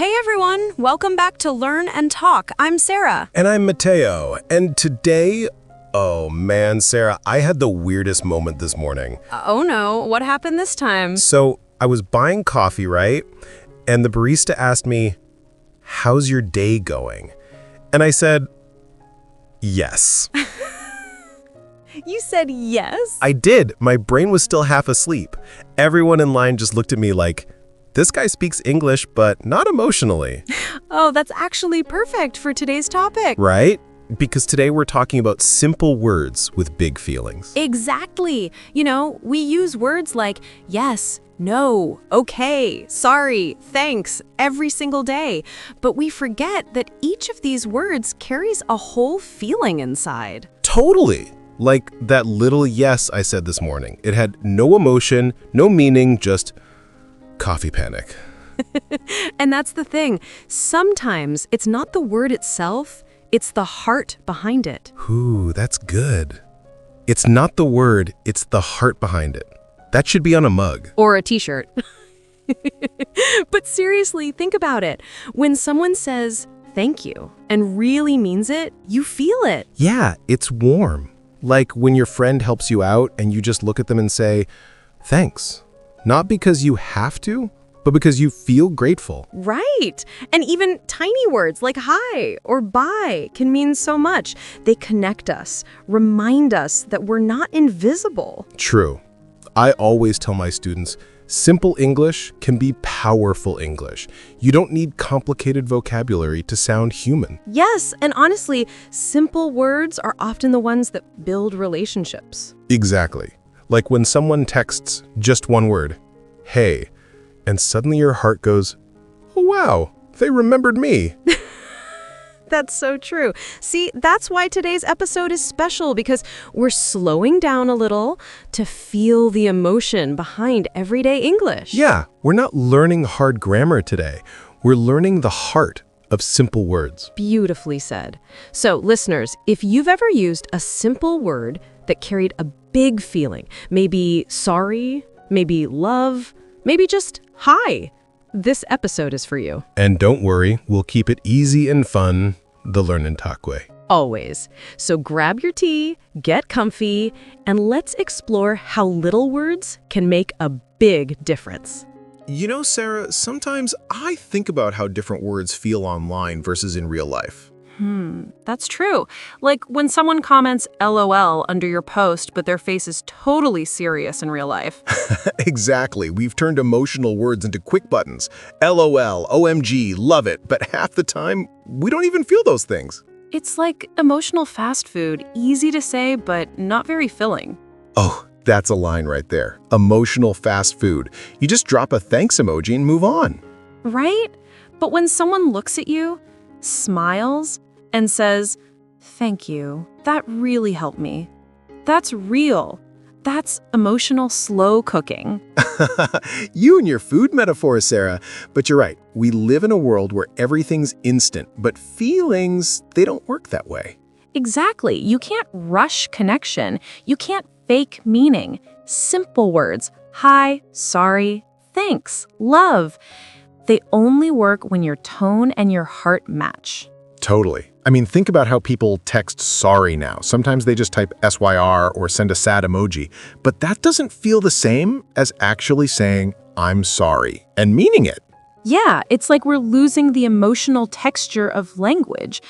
Hey everyone, welcome back to Learn and Talk. I'm Sarah. And I'm Mateo. And today, oh man, Sarah, I had the weirdest moment this morning. Oh no, what happened this time? So I was buying coffee, right? And the barista asked me, "How's your day going?" And I said, "Yes." You said yes? I did. My brain was still half asleep. Everyone in line just looked at me like, this guy speaks English, but not emotionally. Oh, that's actually perfect for today's topic. Right? Because today we're talking about simple words with big feelings. Exactly. You know, we use words like yes, no, okay, sorry, thanks every single day. But we forget that each of these words carries a whole feeling inside. Totally. Like that little yes I said this morning. It had no emotion, no meaning, just coffee panic. And that's the thing. Sometimes it's not the word itself, it's the heart behind it. Ooh, that's good. It's not the word, it's the heart behind it. That should be on a mug. Or a t-shirt. But seriously, think about it. When someone says thank you and really means it, you feel it. Yeah, it's warm. Like when your friend helps you out and you just look at them and say, thanks. Not because you have to, but because you feel grateful. Right. And even tiny words like hi or bye can mean so much. They connect us, remind us that we're not invisible. True. I always tell my students, simple English can be powerful English. You don't need complicated vocabulary to sound human. Yes, and honestly, simple words are often the ones that build relationships. Exactly. Like when someone texts just one word, hey, and suddenly your heart goes, oh wow, they remembered me. That's so true. See, that's why today's episode is special, because we're slowing down a little to feel the emotion behind everyday English. Yeah, we're not learning hard grammar today. We're learning the heart of simple words. Beautifully said. So, listeners, if you've ever used a simple word that carried a big feeling, maybe sorry, maybe love, maybe just hi, this episode is for you. And don't worry, we'll keep it easy and fun, the Learn and Talk way. Always. So grab your tea, get comfy, and let's explore how little words can make a big difference. You know, Sarah, sometimes I think about how different words feel online versus in real life. That's true. Like when someone comments LOL under your post, but their face is totally serious in real life. Exactly. We've turned emotional words into quick buttons. LOL, OMG, love it. But half the time, we don't even feel those things. It's like emotional fast food, easy to say, but not very filling. Oh, that's a line right there. Emotional fast food. You just drop a thanks emoji and move on. Right? But when someone looks at you, smiles, and says, thank you, that really helped me. That's real. That's emotional slow cooking. You and your food metaphors, Sarah. But you're right. We live in a world where everything's instant, but feelings, they don't work that way. Exactly. You can't rush connection. You can't fake meaning. Simple words, hi, sorry, thanks, love. They only work when your tone and your heart match. Totally. I mean, think about how people text sorry now. Sometimes they just type SYR or send a sad emoji. But that doesn't feel the same as actually saying, I'm sorry, and meaning it. Yeah, it's like we're losing the emotional texture of language,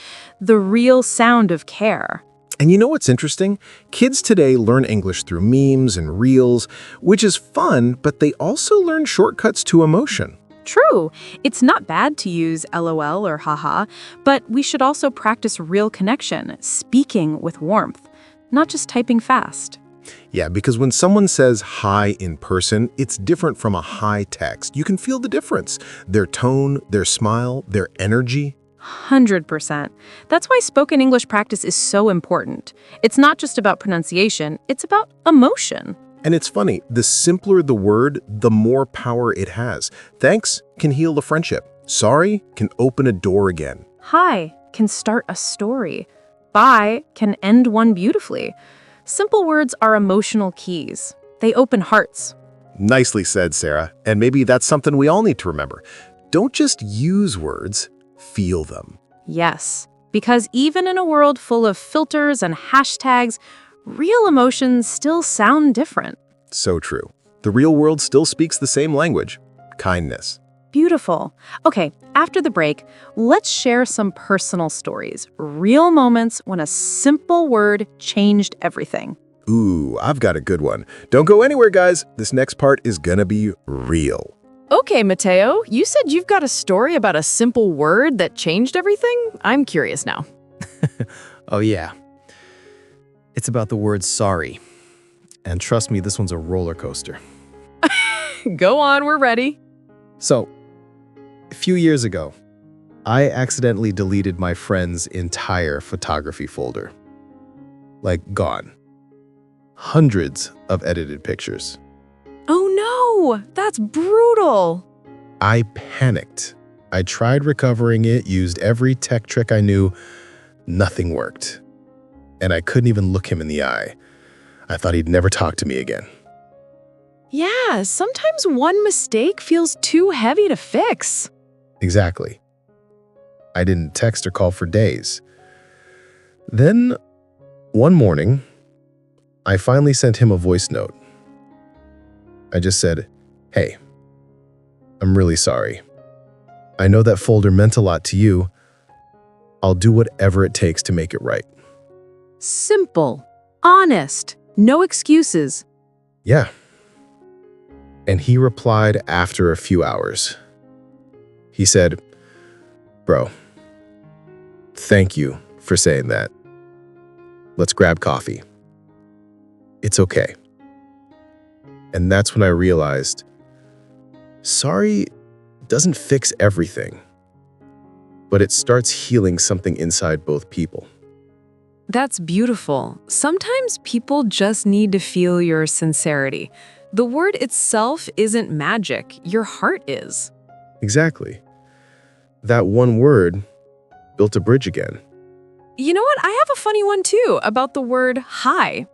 the real sound of care. And you know what's interesting? Kids today learn English through memes and reels, which is fun, but they also learn shortcuts to emotion. True. It's not bad to use LOL or haha, but we should also practice real connection, speaking with warmth, not just typing fast. Yeah, because when someone says hi in person, it's different from a hi text. You can feel the difference. Their tone, their smile, their energy. 100%. That's why spoken English practice is so important. It's not just about pronunciation, it's about emotion. And it's funny, the simpler the word, the more power it has. Thanks can heal the friendship. Sorry can open a door again. Hi can start a story. Bye can end one beautifully. Simple words are emotional keys. They open hearts. Nicely said, Sarah. And maybe that's something we all need to remember. Don't just use words, feel them. Yes, because even in a world full of filters and hashtags, real emotions still sound different. So true. The real world still speaks the same language, kindness. Beautiful. Okay, after the break, let's share some personal stories, real moments when a simple word changed everything. Ooh, I've got a good one. Don't go anywhere, guys. This next part is gonna be real. Okay, Mateo, you said you've got a story about a simple word that changed everything? I'm curious now. Oh, yeah. It's about the word sorry. And trust me, this one's a roller coaster. Go on, we're ready. So, a few years ago, I accidentally deleted my friend's entire photography folder. Like, gone. Hundreds of edited pictures. Oh no, that's brutal. I panicked. I tried recovering it, used every tech trick I knew. Nothing worked. And I couldn't even look him in the eye. I thought he'd never talk to me again. Yeah, sometimes one mistake feels too heavy to fix. Exactly. I didn't text or call for days. Then, one morning, I finally sent him a voice note. I just said, "Hey, I'm really sorry. I know that folder meant a lot to you. I'll do whatever it takes to make it right." Simple, honest, no excuses. Yeah. And he replied after a few hours. He said, "Bro, thank you for saying that. Let's grab coffee. It's okay." And that's when I realized, sorry doesn't fix everything, but it starts healing something inside both people. That's beautiful. Sometimes people just need to feel your sincerity. The word itself isn't magic, your heart is. Exactly. That one word built a bridge again. You know what? I have a funny one too about the word hi.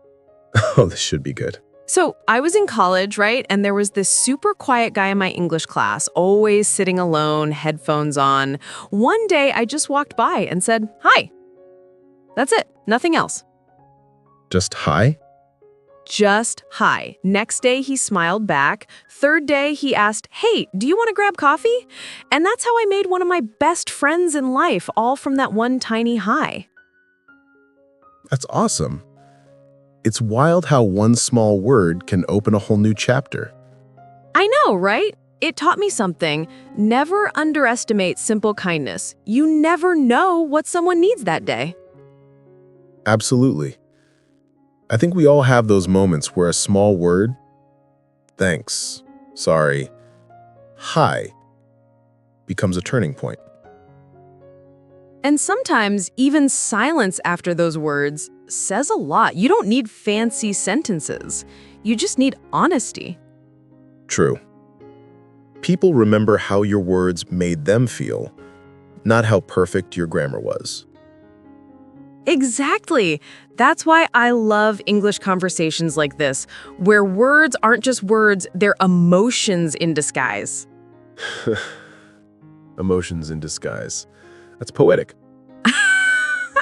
Oh, this should be good. So I was in college, right? And there was this super quiet guy in my English class, always sitting alone, headphones on. One day I just walked by and said, hi. That's it. Nothing else. Just hi? Just hi. Next day he smiled back. Third day he asked, hey, do you want to grab coffee? And that's how I made one of my best friends in life, all from that one tiny hi. That's awesome. It's wild how one small word can open a whole new chapter. I know, right? It taught me something. Never underestimate simple kindness. You never know what someone needs that day. Absolutely. I think we all have those moments where a small word, thanks, sorry, hi, becomes a turning point. And sometimes even silence after those words says a lot. You don't need fancy sentences. You just need honesty. True. People remember how your words made them feel, not how perfect your grammar was. Exactly. That's why I love English conversations like this, where words aren't just words, they're emotions in disguise. Emotions in disguise. That's poetic.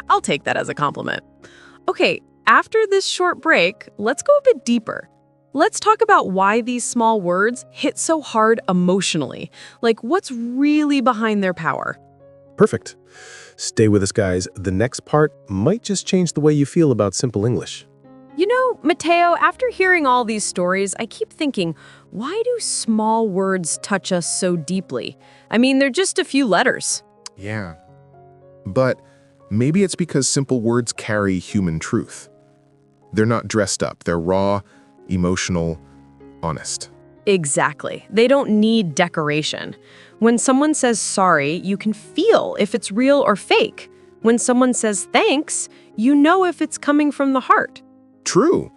I'll take that as a compliment. Okay, after this short break, let's go a bit deeper. Let's talk about why these small words hit so hard emotionally. Like, what's really behind their power? Perfect. Stay with us, guys. The next part might just change the way you feel about simple English. You know, Mateo, after hearing all these stories, I keep thinking, why do small words touch us so deeply? I mean, they're just a few letters. Yeah. But maybe it's because simple words carry human truth. They're not dressed up. They're raw, emotional, honest. Exactly. They don't need decoration. When someone says sorry, you can feel if it's real or fake. When someone says thanks, you know if it's coming from the heart. True.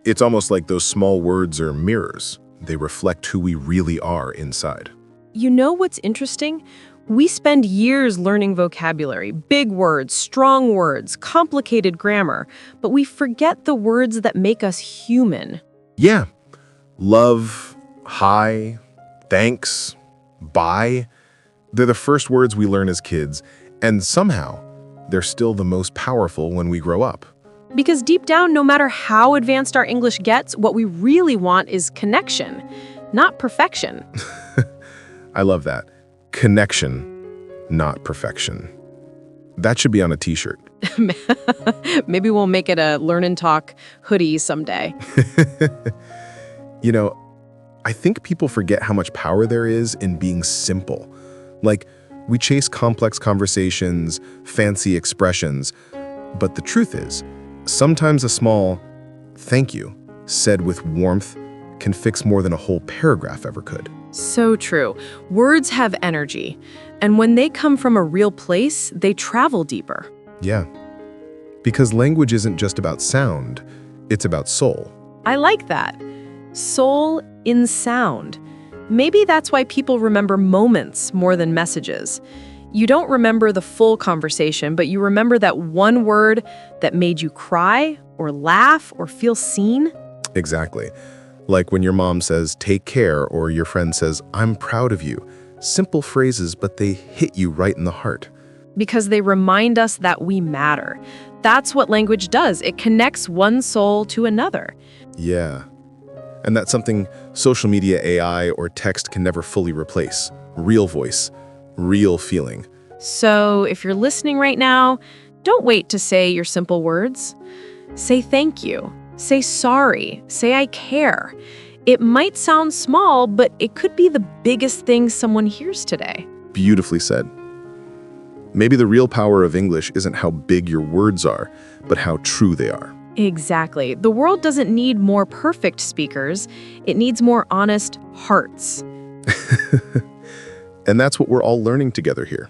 It's almost like those small words are mirrors. They reflect who we really are inside. You know what's interesting? We spend years learning vocabulary, big words, strong words, complicated grammar, but we forget the words that make us human. Yeah. Love, hi, thanks, bye. They're the first words we learn as kids, and somehow they're still the most powerful when we grow up. Because deep down, no matter how advanced our English gets, what we really want is connection, not perfection. I love that. Connection, not perfection. That should be on a t-shirt. Maybe we'll make it a Learn and Talk hoodie someday. You know, I think people forget how much power there is in being simple. Like, we chase complex conversations, fancy expressions, but the truth is, sometimes a small thank you said with warmth can fix more than a whole paragraph ever could. So true. Words have energy, and when they come from a real place, they travel deeper. Yeah, because language isn't just about sound, it's about soul. I like that. Soul in sound. Maybe that's why people remember moments more than messages. You don't remember the full conversation, but you remember that one word that made you cry or laugh or feel seen. Exactly. Like when your mom says, take care, or your friend says, I'm proud of you. Simple phrases, but they hit you right in the heart. Because they remind us that we matter. That's what language does. It connects one soul to another. Yeah. And that's something social media, AI, or text can never fully replace. Real voice, real feeling. So if you're listening right now, don't wait to say your simple words. Say thank you. Say sorry. Say I care. It might sound small, but it could be the biggest thing someone hears today. Beautifully said. Maybe the real power of English isn't how big your words are, but how true they are. Exactly. The world doesn't need more perfect speakers. It needs more honest hearts. And that's what we're all learning together here.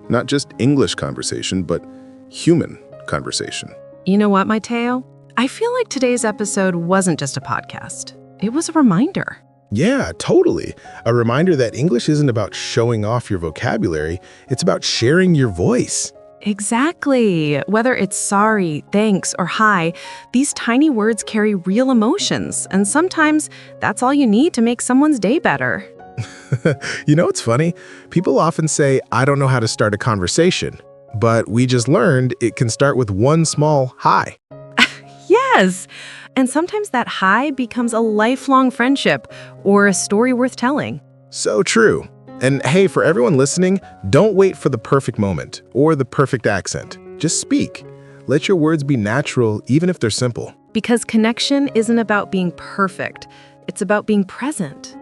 Not just English conversation, but human conversation. You know what, Mateo? I feel like today's episode wasn't just a podcast. It was a reminder. Yeah, totally. A reminder that English isn't about showing off your vocabulary, it's about sharing your voice. Exactly. Whether it's sorry, thanks, or hi, these tiny words carry real emotions, and sometimes that's all you need to make someone's day better. You know what's funny? People often say, I don't know how to start a conversation, but we just learned it can start with one small hi. Yes. And sometimes that hi becomes a lifelong friendship or a story worth telling. So true. And hey, for everyone listening, don't wait for the perfect moment or the perfect accent. Just speak. Let your words be natural, even if they're simple. Because connection isn't about being perfect. It's about being present.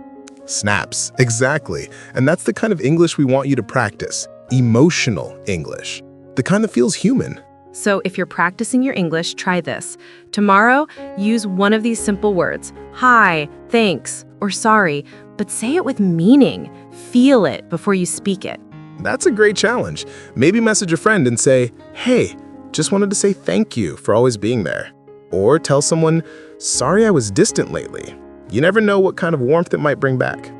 Snaps. Exactly. And that's the kind of English we want you to practice. Emotional English. The kind that feels human. So if you're practicing your English, try this. Tomorrow, use one of these simple words. Hi, thanks, or sorry, but say it with meaning. Feel it before you speak it. That's a great challenge. Maybe message a friend and say, hey, just wanted to say thank you for always being there. Or tell someone, sorry I was distant lately. You never know what kind of warmth it might bring back.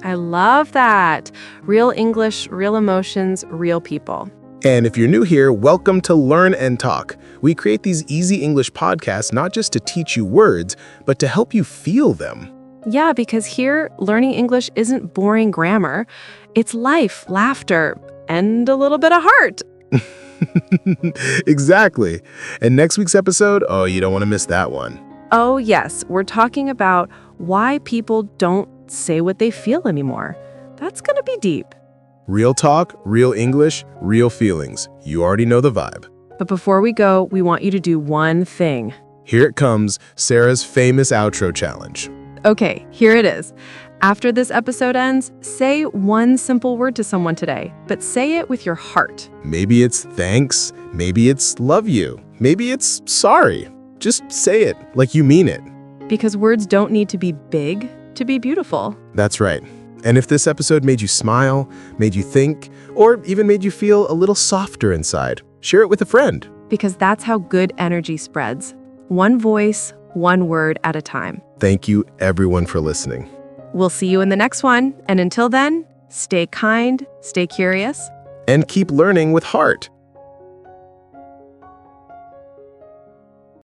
I love that. Real English, real emotions, real people. And if you're new here, welcome to Learn and Talk. We create these easy English podcasts not just to teach you words, but to help you feel them. Yeah, because here, learning English isn't boring grammar. It's life, laughter, and a little bit of heart. Exactly. And next week's episode, oh, you don't want to miss that one. Oh, yes, we're talking about why people don't say what they feel anymore. That's going to be deep. Real talk, real English, real feelings. You already know the vibe. But before we go, we want you to do one thing. Here it comes, Sarah's famous outro challenge. Okay, here it is. After this episode ends, say one simple word to someone today, but say it with your heart. Maybe it's thanks, maybe it's love you, maybe it's sorry. Just say it like you mean it. Because words don't need to be big to be beautiful. That's right. And if this episode made you smile, made you think, or even made you feel a little softer inside, share it with a friend. Because that's how good energy spreads. One voice, one word at a time. Thank you, everyone, for listening. We'll see you in the next one. And until then, stay kind, stay curious, And keep learning with heart.